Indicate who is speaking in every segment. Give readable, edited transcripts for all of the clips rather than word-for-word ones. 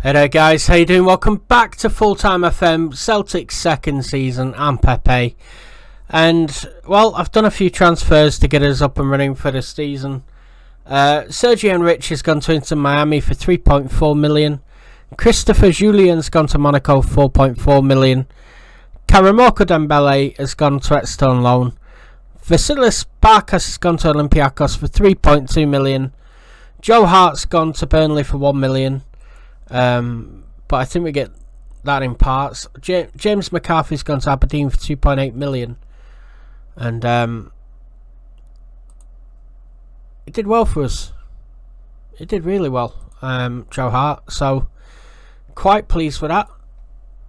Speaker 1: Hey there guys, how you doing? Welcome back to Full-Time FM, Celtic's second season. I'm Pepe. And, well, I've done a few transfers to get us up and running for this season. Sergio Enrich has gone to Inter Miami for 3.4 million. Christopher Julian's gone to Monaco, 4.4 million. Karamoko Dembele has gone to Exeter on loan. Vasilis Barkas has gone to Olympiacos for 3.2 million. Joe Hart's gone to Burnley for 1 million. But I think we get that in parts. James McCarthy's gone to Aberdeen for 2.8 million. And it did well for us. It did really well, Joe Hart. So, quite pleased with that.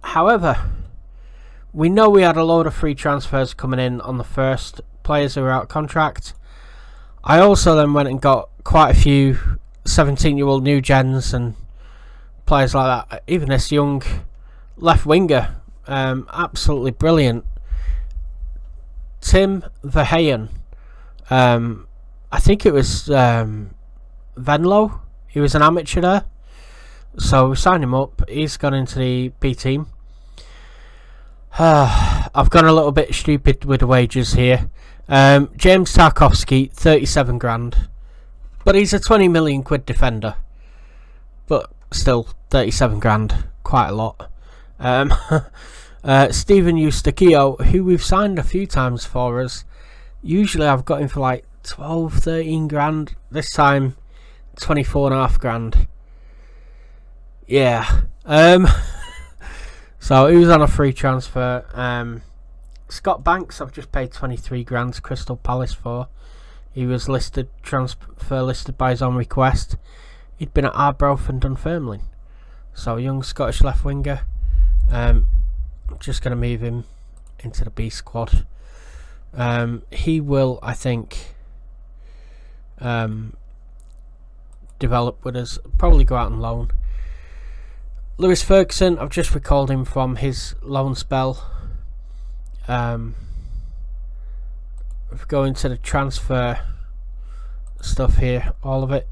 Speaker 1: However, we know we had a load of free transfers coming in on the first, players who were out of contract. I also then went and got quite a few 17-year-old new gens and players like that. Even this young left winger, absolutely brilliant, Tim Verheyen. I think it was Venlo. He was an amateur there, so we signed him up. He's gone into the B team. I've gone a little bit stupid with the wages here. James Tarkowski, 37 grand, but he's a 20 million quid defender. But still, 37 grand, quite a lot. Stephen Eustachio, who we've signed a few times for us. Usually I've got him for like 12, 13 grand. This time, 24.5 grand. Yeah. So he was on a free transfer. Scott Banks, I've just paid 23 grand to Crystal Palace for. He was transfer listed by his own request. He'd been at Arbroath and Dunfermline. So young Scottish left winger. Just going to move him into the B squad. He will, I think, develop with us. Probably go out on loan. Lewis Ferguson, I've just recalled him from his loan spell. If we go into the transfer stuff here, all of it.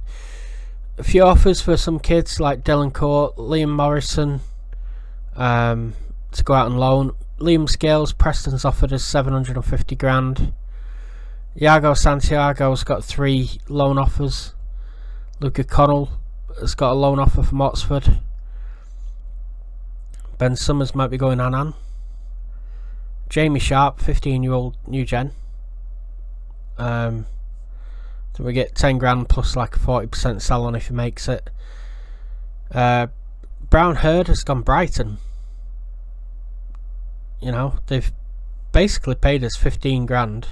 Speaker 1: A few offers for some kids like Dylan Court, Liam Morrison, to go out on loan. Liam Scales, Preston's offered us 750 grand. Iago Santiago's got 3 loan offers. Luca Connell has got a loan offer from Oxford. Ben Summers might be going on. Jamie Sharp, 15-year-old new gen. So we get 10 grand plus like a 40% sell on if he makes it. Brown Hurd has gone Brighton. You know, they've basically paid us 15 grand.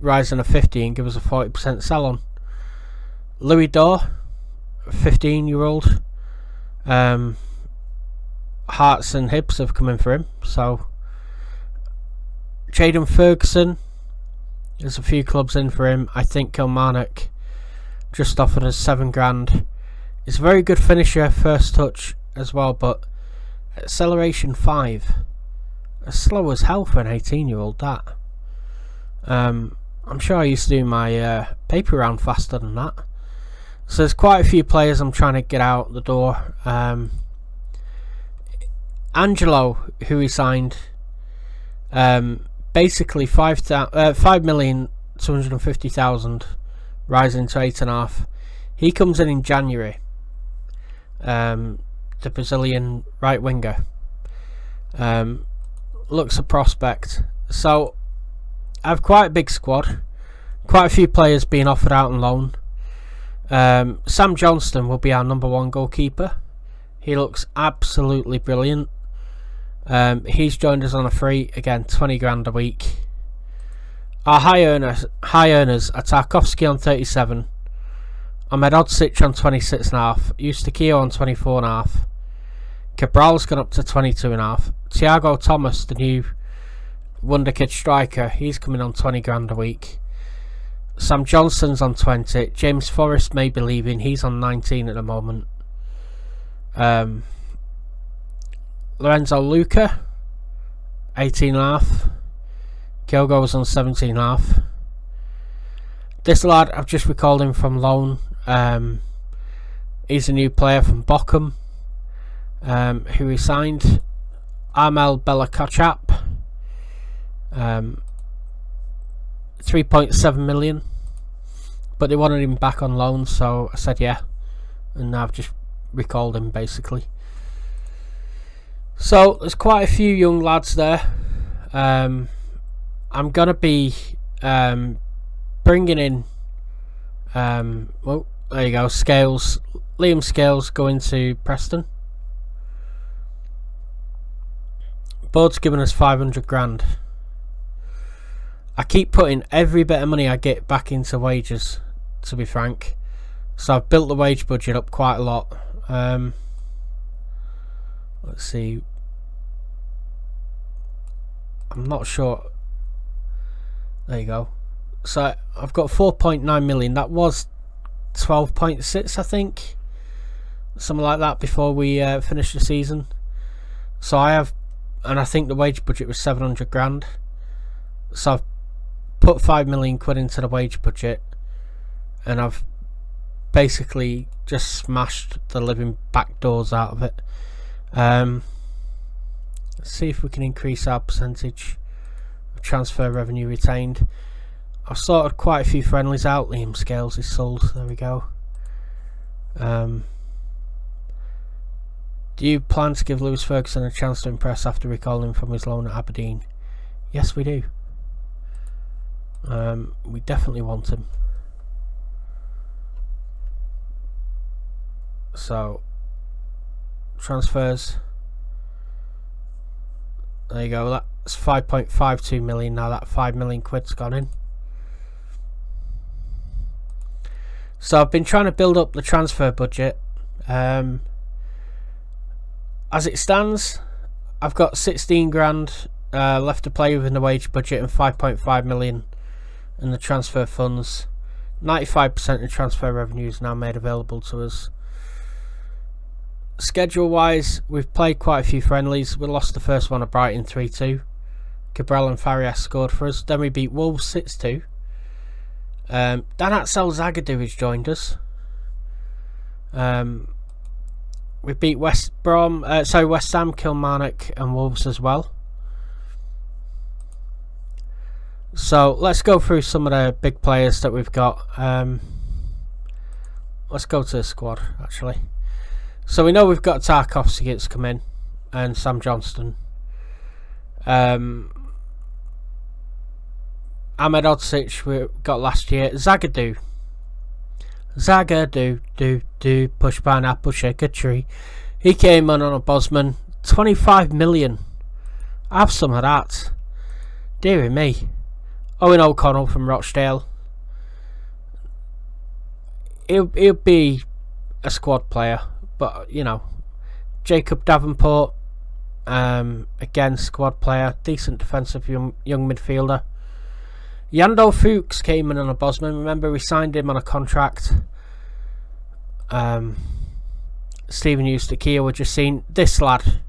Speaker 1: Rising to 50 and give us a 40% sell on. Louis Daw, 15-year-old. Hearts and Hibs have come in for him. So Jayden Ferguson, there's a few clubs in for him. I think Kilmarnock just offered us 7 grand. He's a very good finisher, first touch as well, but acceleration 5. As slow as hell for an 18-year-old, that. I'm sure I used to do my paper round faster than that. So there's quite a few players I'm trying to get out the door. Angelo, who he signed, basically 5,250,000, rising to 8.5. He comes in January. The Brazilian right winger. Looks a prospect. So I have quite a big squad. Quite a few players being offered out on loan. Sam Johnston will be our number 1 goalkeeper. He looks absolutely brilliant. He's joined us on a free, again, 20 grand a week. Our high earners are Tarkowski on 37, Ahmed Odsich on 26.5, Eustachio on 24.5, Cabral's gone up to 22.5, Thiago Thomas, the new wonder kid striker, he's coming on 20 grand a week. Sam Johnston's on 20, James Forrest may be leaving, he's on 19 at the moment. Lorenzo Luca, 18.5. Kyogo's on 17.5. This lad, I've just recalled him from loan. He's a new player from Bochum. who we signed. Armel Bella-Kotchap, 3.7 million, but they wanted him back on loan, so I said yeah, and I've just recalled him basically. So there's quite a few young lads there. I'm gonna be bringing in well, there you go, Scales, Liam Scales going to Preston. Bud's given us 500 grand. I keep putting every bit of money I get back into wages, to be frank. So I've built the wage budget up quite a lot. Let's see. I'm not sure. There you go. So I've got 4.9 million. That was 12.6, I think. Something like that before we finished the season. So I have, and I think the wage budget was 700 grand. So I've put 5 million quid into the wage budget, and I've basically just smashed the living back doors out of it. Let's see if we can increase our percentage of transfer revenue retained. I've sorted quite a few friendlies out. Liam Scales is sold. There we go. Do you plan to give Lewis Ferguson a chance to impress after recalling him from his loan at Aberdeen? Yes, we do. We definitely want him. So, transfers. There you go. That's 5.52 million now. That 5 million quid's gone in. So I've been trying to build up the transfer budget. As it stands, I've got 16 grand left to play with in the wage budget and 5.5 million in the transfer funds. 95% of transfer revenue is now made available to us. Schedule wise, we've played quite a few friendlies. We lost the first one at Brighton 3-2. Cabral and Farias scored for us. Then we beat Wolves 6-2. Dan Axel Zagadou has joined us. We beat West Ham, Kilmarnock and Wolves as well. So let's go through some of the big players that we've got. Let's go to the squad actually. So we know we've got Tarkovsky that's come in, and Sam Johnston. Ahmed Odsich we got last year. Zagadou, push pineapple, shake a tree. He came on a Bosman. 25 million. Have some of that. Dear me. Owen O'Connell from Rochdale. He'll be a squad player, but you know, Jacob Davenport, again squad player, decent defensive young midfielder. Yando Fuchs came in on a Bosman. Remember, we signed him on a contract. Stephen Eustaquia, we just seen this lad,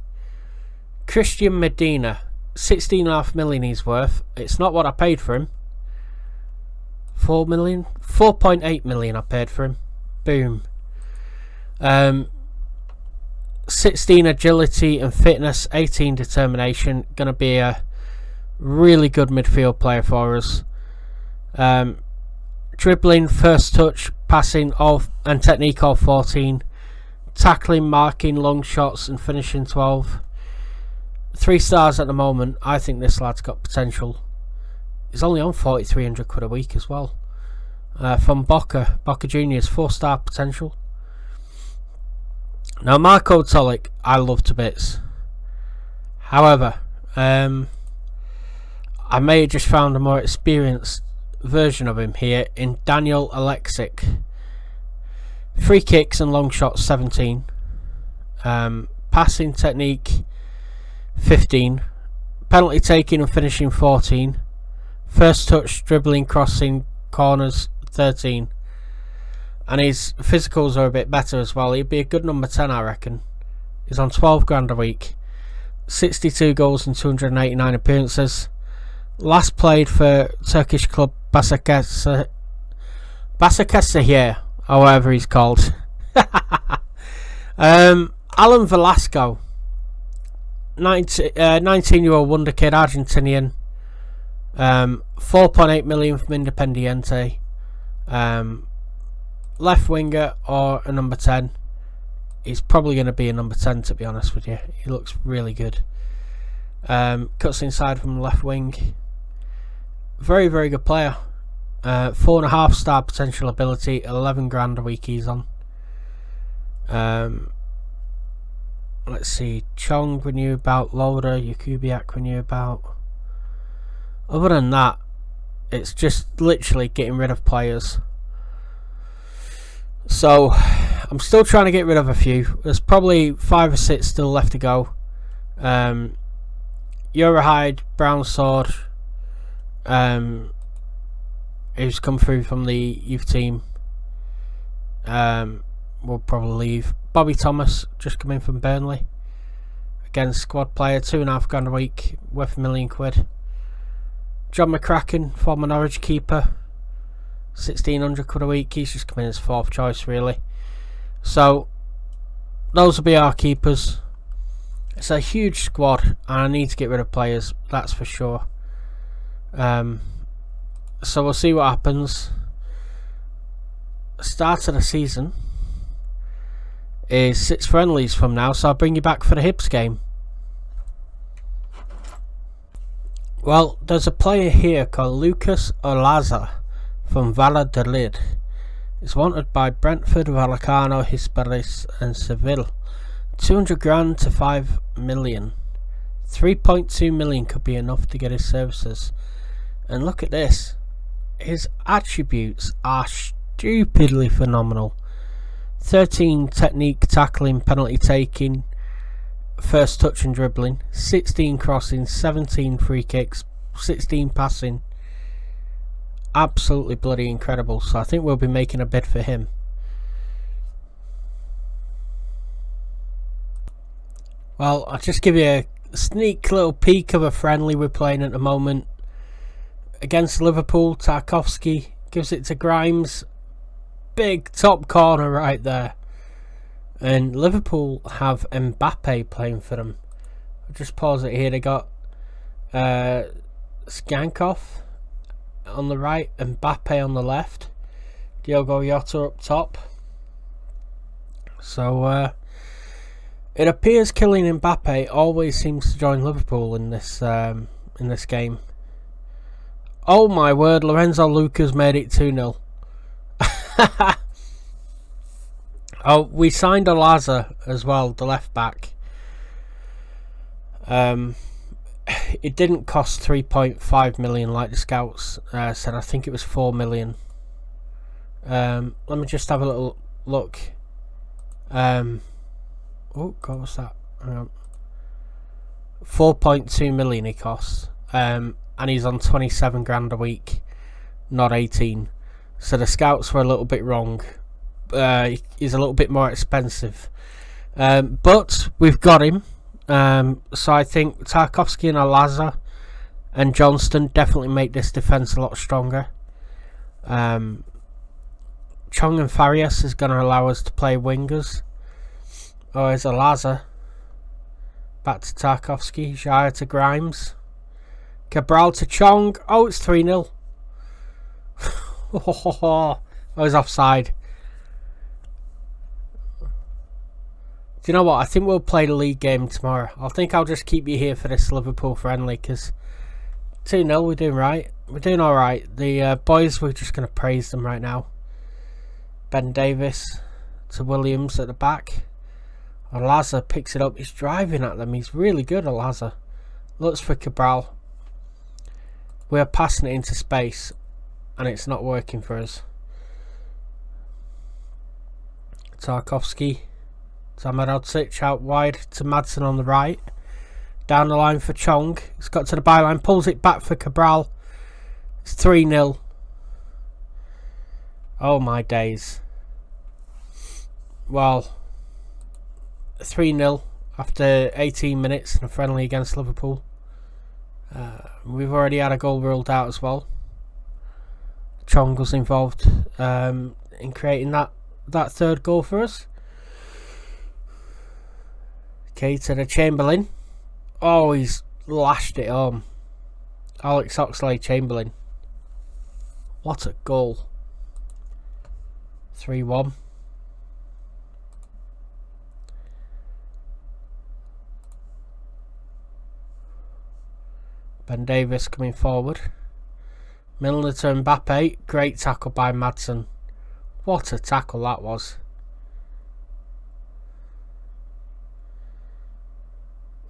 Speaker 1: Christian Medina, 16.5 million he's worth. It's not what I paid for him. 4 million, 4.8 million I paid for him. Boom. 16 agility and fitness, 18 determination. Gonna be a really good midfield player for us. Dribbling, first touch, passing and technique all 14. Tackling, marking, long shots and finishing 12. 3 stars at the moment. I think this lad's got potential. He's only on 4,300 quid a week as well. From Boca Juniors, 4-star potential. Now Marko Tolik, I love to bits. However, I may have just found a more experienced version of him here in Daniel Alexic. Free kicks and long shots 17. Passing technique 15. Penalty taking and finishing 14. First touch, dribbling, crossing, corners 13. And his physicals are a bit better as well. He'd be a good number 10, I reckon. He's on 12 grand a week. 62 goals and 289 appearances. Last played for Turkish club Başakşehir, however he's called. Alan Velasco, 19-year-old wonder kid, Argentinian. 4.8 million from Independiente. Left winger or a number 10. He's probably going to be a number 10, to be honest with you. He looks really good. Cuts inside from the left wing. Very, very good player. 4.5 star potential ability. 11 grand a week he's on. Let's see. Chong we knew about. Loader, Yakubiak we knew about. Other than that, it's just literally getting rid of players. So, I'm still trying to get rid of a few. There's probably 5 or 6 still left to go. Eurohide, Brown Sword, who's come through from the youth team, will probably leave. Bobby Thomas, just come in from Burnley. Again, squad player, 2.5 grand a week, worth £1 million. John McCracken, former Norwich keeper, 1,600 quid a week. He's just come in as 4th choice, really. So, those will be our keepers. It's a huge squad, and I need to get rid of players, that's for sure. So we'll see what happens. Start of the season is 6 friendlies from now, so I'll bring you back for the Hibs game. Well, there's a player here called Lucas Olaza from Valladolid. He's wanted by Brentford, Vallecano, Hispalis and Seville. 200 grand to 5 million. 3.2 million could be enough to get his services. And look at this. His attributes are stupidly phenomenal. 13 technique, tackling, penalty taking, first touch and dribbling, 16 crossing, 17 free kicks, 16 passing. Absolutely bloody incredible. So I think we'll be making a bid for him. Well, I'll just give you a sneak little peek of a friendly we're playing at the moment. Against Liverpool, Tarkowski gives it to Grimes. Big top corner right there. And Liverpool have Mbappe playing for them. I'll just pause it here. They got Skankov on the right, Mbappe on the left, Diogo Jota up top. So it appears Kylian Mbappe always seems to join Liverpool in this game. Oh my word, Lorenzo Lucas made it 2-0. Oh, we signed Olaza as well, the left back. It didn't cost 3.5 million like the scouts said. I think it was 4 million. Let me just have a little look. Oh God, what's that? 4.2 million he costs. And he's on 27 grand a week, not 18. So the scouts were a little bit wrong. He's a little bit more expensive. But we've got him. So I think Tarkowski and Olaza and Johnston definitely make this defence a lot stronger. Chong and Farias is going to allow us to play wingers. Oh, here's Olaza. Back to Tarkowski. Jaya to Grimes. Cabral to Chong. Oh, it's 3-0. I was offside. Do you know what? I think we'll play the league game tomorrow. I think I'll just keep you here for this Liverpool friendly because 2-0, we're doing right. We're doing alright. The boys, we're just going to praise them right now. Ben Davis to Williams at the back. Olaza picks it up. He's driving at them. He's really good, Olaza. Looks for Cabral. We're passing it into space and it's not working for us. Tarkowski. Samarodsic out wide to Madsen on the right. Down the line for Chong. He's got to the byline. Pulls it back for Cabral. It's 3-0. Oh my days. Well, 3-0 after 18 minutes in a friendly against Liverpool. We've already had a goal ruled out as well. Chong was involved in creating that third goal for us. Keita to Chamberlain. Oh, he's lashed it home. Alex Oxlade-Chamberlain. What a goal. 3-1. Ben Davies coming forward. Milner to Mbappe. Great tackle by Madsen. What a tackle that was.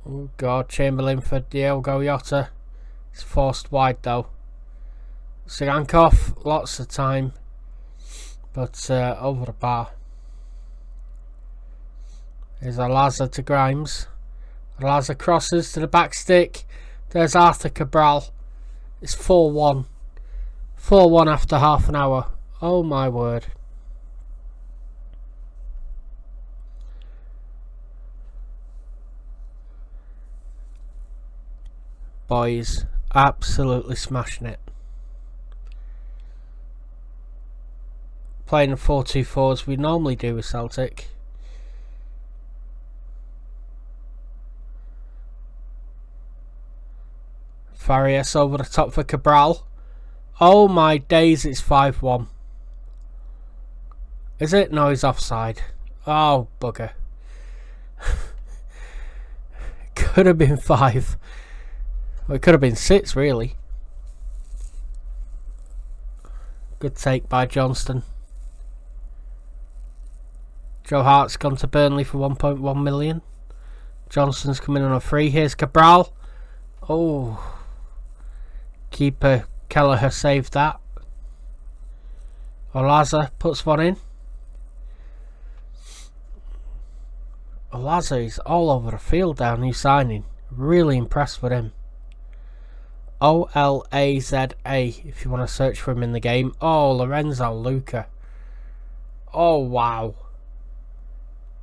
Speaker 1: Oh God, Chamberlain for Diogo Jota. It's forced wide though. Sigankov, lots of time, but over the bar. There's Alaza to Grimes. Alaza crosses to the back stick. There's Arthur Cabral. It's 4-1. 4-1 after half an hour. Oh my word. Boys, absolutely smashing it. Playing a 4-2-4 as we normally do with Celtic. Farias over the top for Cabral. Oh my days, it's 5-1. Is it? No, he's offside. Oh, bugger. Could have been 5. Well, it could have been 6, really. Good take by Johnston. Joe Hart's gone to Burnley for 1.1 million. Johnston's coming on a free. Here's Cabral. Oh. Keeper Kelleher saved that. Olaza puts one in. Olaza is all over the field down, new signing. Really impressed with him. O-L-A-Z-A if you want to search for him in the game. Oh, Lorenzo Luca. Oh, wow.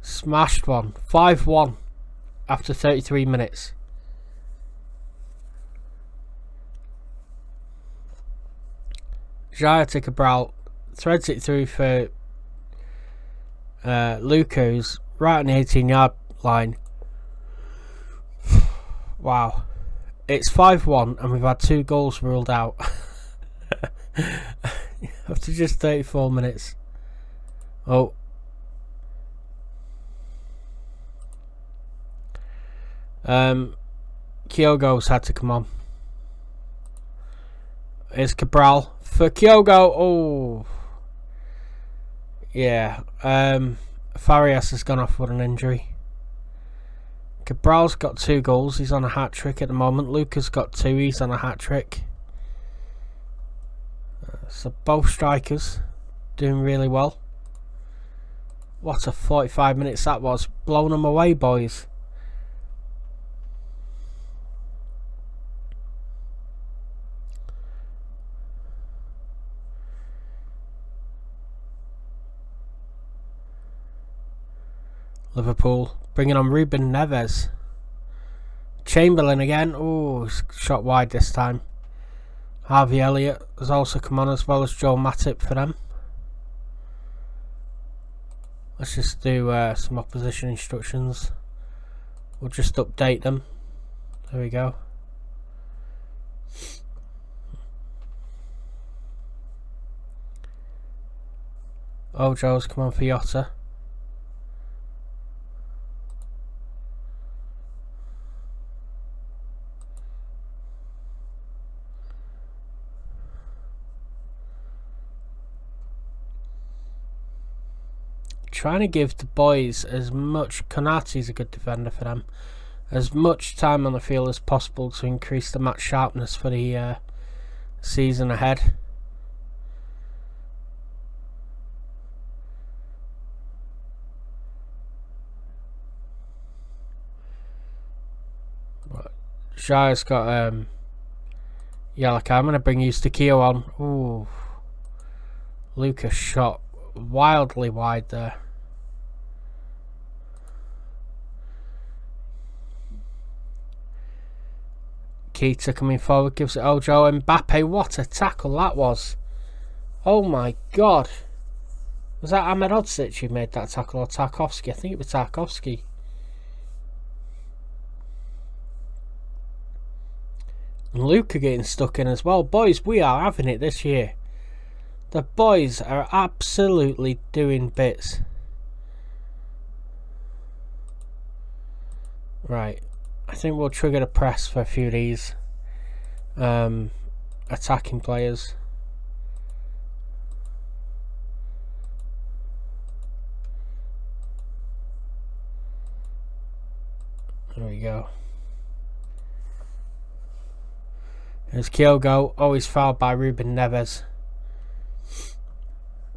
Speaker 1: Smashed one. 5-1 after 33 minutes. Jaya to Cabral. Threads it through for Luca, who's right on the 18-yard line. Wow. It's 5-1 and we've had 2 goals ruled out after just 34 minutes. Oh. Kyogo's had to come on. Here's Cabral for Kyogo. Oh. Yeah. Farias has gone off with an injury. Cabral's got 2 goals. He's on a hat-trick at the moment. Luca's got 2. He's on a hat-trick. So both strikers doing really well. What a 45 minutes that was. Blowing them away, boys. Liverpool bringing on Ruben Neves. Chamberlain again. Oh, shot wide this time. Harvey Elliott has also come on, as well as Joel Matip for them. Let's just do some opposition instructions. We'll just update them. There we go. Ojo's come on for Jota. Trying to give the boys as much, Konate's a good defender for them, as much time on the field as possible to increase the match sharpness for the season ahead. Shire's got yellow card. I'm going to bring Eustaquio on. Ooh, Lucas shot wildly wide there. Keita coming forward, gives it Ojo. Mbappe, what a tackle that was. Oh my god. Was that Ahmed Odzic who made that tackle, or Tarkovsky? I think it was Tarkovsky. And Luca getting stuck in as well. Boys, we are having it this year. The boys are absolutely doing bits. Right. I think we'll trigger the press for a few of these attacking players. There we go. There's Kyogo. Always fouled by Ruben Neves.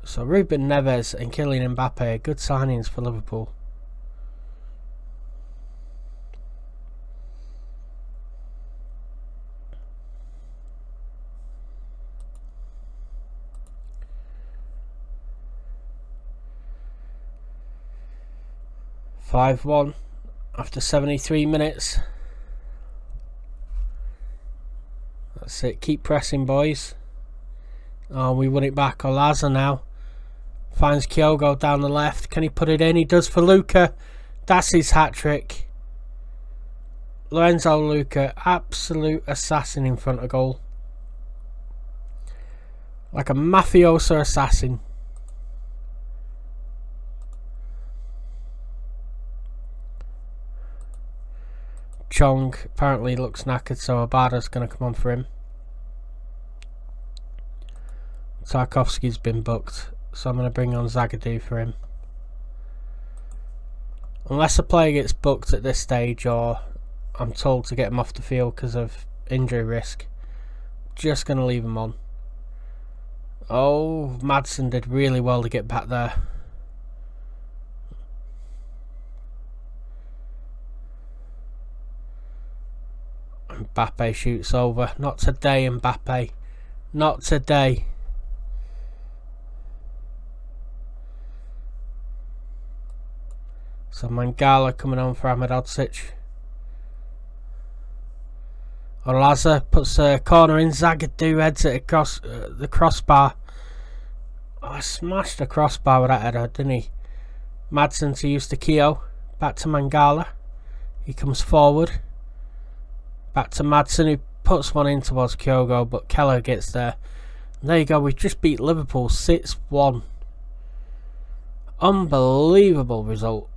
Speaker 1: So Ruben Neves and Kylian Mbappe, good signings for Liverpool. (5-1) after 73 minutes. That's it. Keep pressing, boys. Oh, we won it back. Olaza now finds Kyogo down the left. Can he put it in? He does for Luca. That's his hat-trick. Lorenzo Luca, absolute assassin in front of goal. Like a mafioso assassin. Chong apparently looks knackered, so Abada's going to come on for him. Tarkovsky's been booked, so I'm going to bring on Zagadou for him. Unless a player gets booked at this stage, or I'm told to get him off the field because of injury risk, just going to leave him on. Oh, Madsen did really well to get back there. Mbappe shoots over. Not today, Mbappe. Not today. So Mangala coming on for Ahmedhodzic. Olaza puts a corner in. Zagadou heads it across the crossbar. Oh, I smashed the crossbar with that header, didn't he? Madsen to use to Keo. Back to Mangala. He comes forward. Back to Madsen, who puts one in towards Kyogo, but Keller gets there. And there you go, we've just beat Liverpool 6-1. Unbelievable result.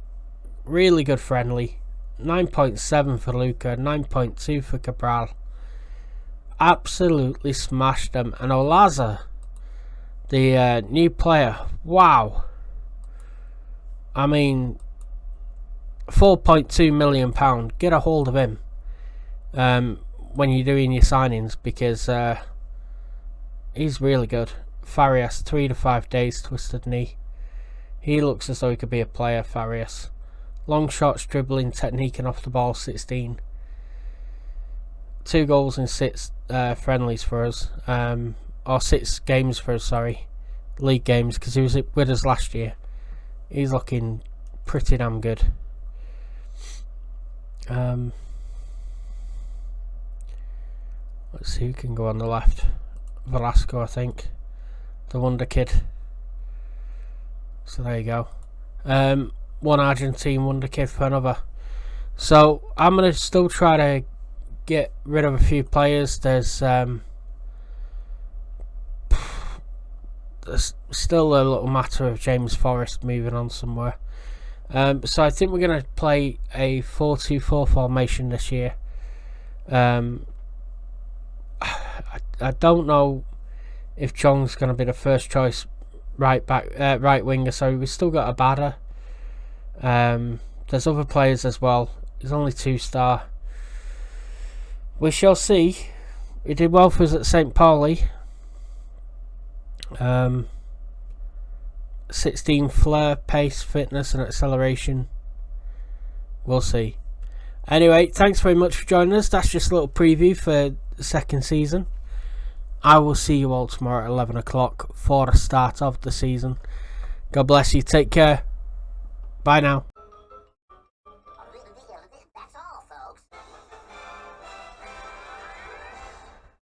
Speaker 1: Really good friendly. 9.7 for Luca, 9.2 for Cabral. Absolutely smashed them. And Olaza, the new player, wow. I mean, £4.2 million. Get a hold of him. When you're doing your signings, because he's really good. Farias, 3 to 5 days, twisted knee. He looks as though he could be a player, Farias. Long shots, dribbling, technique and off the ball, 16. 2 goals in 6 friendlies for us, or 6 games for us, sorry, league games, because he was with us last year. He's looking pretty damn good. Let's see who can go on the left. Velasco, I think. The wonder kid. So there you go. One Argentine wonder kid for another. So I'm going to still try to get rid of a few players. There's still a little matter of James Forrest moving on somewhere. So I think we're going to play a 4-2-4 formation this year. I don't know if Chong's going to be the first choice right winger. So we've still got Abada. There's other players as well. He's only 2-star. We shall see. He did well for us at St. Pauli. 16 flair, pace, fitness and acceleration. We'll see. Anyway, thanks very much for joining us. That's just a little preview for the second season. I will see you all tomorrow at 11 o'clock for the start of the season. God bless you. Take care. Bye now.